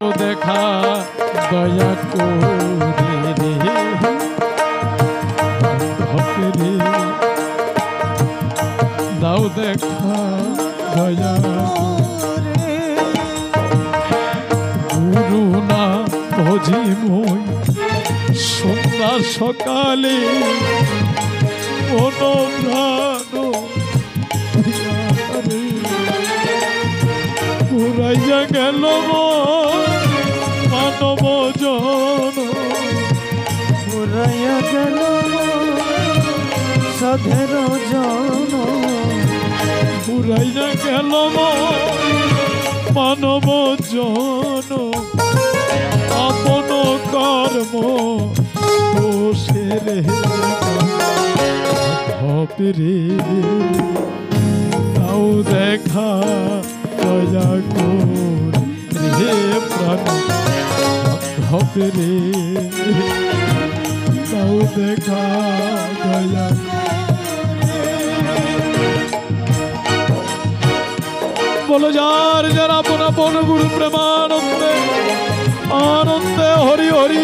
দেখা দয়া করে রে রে দাও দেখা দয়া গুরু না ভজি মই সন্ধ্যা সকালে মনোপ্রাণ পুরাইয়া গেল মানব জন পুরাইয়া গেল সাধের জন পুরাইয়া গেল মানব জন আপন কর্ম দোষের রে তাও দেখা দয়া করে রে প্রাণ হবে রে তাও দেখা দয়া বলো যার যারা আপন আপন গুরু প্রেমানন্দে আনন্দে হরি হরি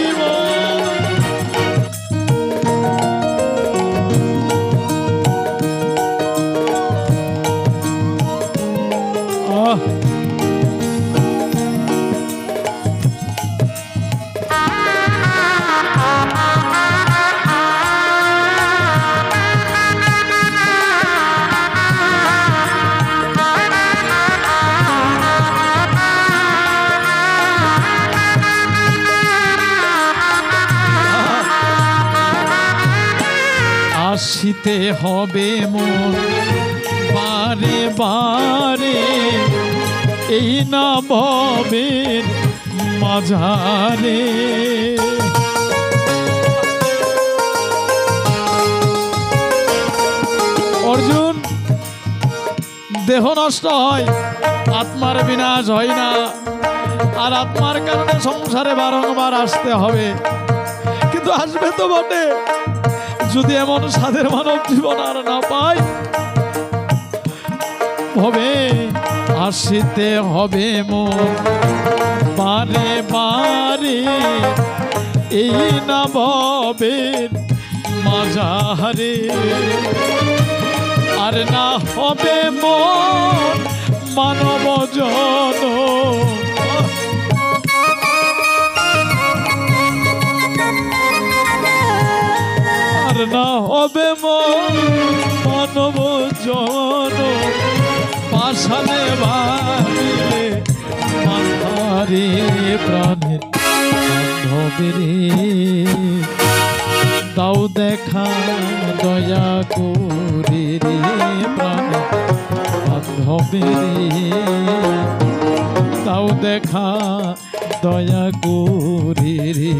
আসিতে হবে মন বারে বারে এই না ভবের মাঝারে অর্জুন দেহ নষ্ট হয় আত্মার বিনাশ হয় না আর আত্মার কারণে সংসারে বারংবার আসতে হবে কিন্তু আসবে তো বটে যদি এমন সাধের মানব জীবন আর না পাই হবে আসিতে হবে মন বারে বারে এই না ভবের মাঝারে আর না হবে মন মানব জন না হবে মানব জন পাশালে ভাবিলে মাথারে প্রাণের হবে রে দাও দেখা দয়া করে রে প্রাণের হবে রে দাও দেখা দয়া করে রে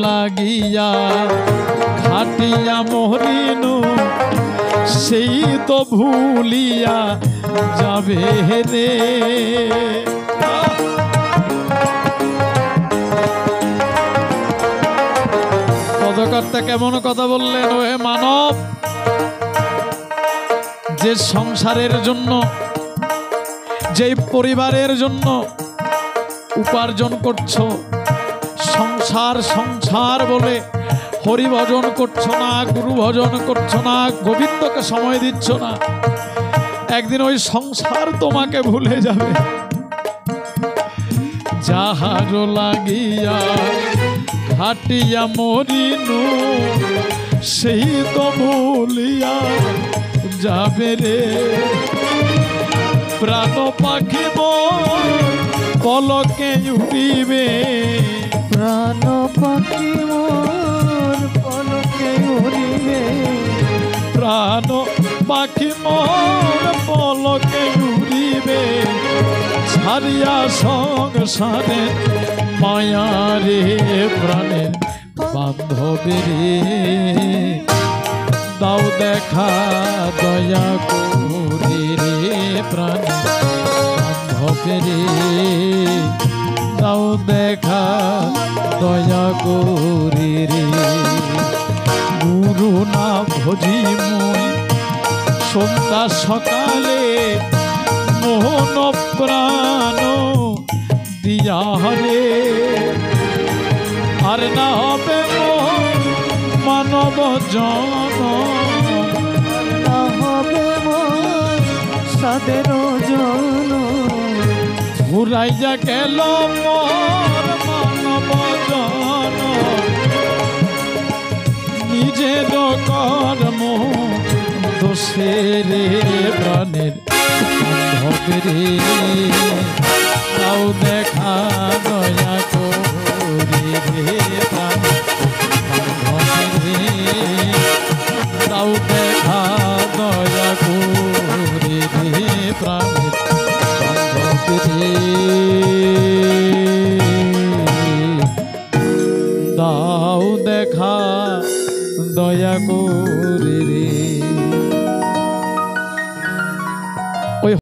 লাগিয়া খাটিয়া মরিনু সেই তো ভুলিয়া যাবে রে পদকর্তা কেমন কথা বললেন ওহে মানব যে সংসারের জন্য যে পরিবারের জন্য উপার্জন করছো সংসার সংসার বলে হরি ভজন করছো না গুরু ভজন করছো না গোবিন্দকে সময় দিচ্ছ না একদিন ওই সংসার তোমাকে ভুলে যাবে যাহার লাগিয়া খাটিয়া মরিনু সেই তো ভুলিয়া যাবে রে প্রাণ পাখি পলকে উড়িবে প্রাণ পাখি প্রাণ পাখি মোর পলকে উড়িবে ছাড়িয়া সংসারে মায়ারে প্রাণের বান্ধবী রে দাও দেখা দয়া করে রে প্রাণের বান্ধবী রে দাও দেখা দয়া করে রে গুরু না ভজি মই সন্ধ্যা সকালে মোহন প্রাণ দিয়া রে আর না হবে মানব জন না হবে মোর সাদের জন ঘুরাইয়া গেল মোর মানব জন নিজের কর্ম দোষে রে প্রাণের বান্ধবী রে তাও দেখা দয়া করে রে প্রাণের বান্ধবী রে তাও দেখা দয়া করে রে প্রাণের বান্ধবী রে দাও দেখা দয়া করে রে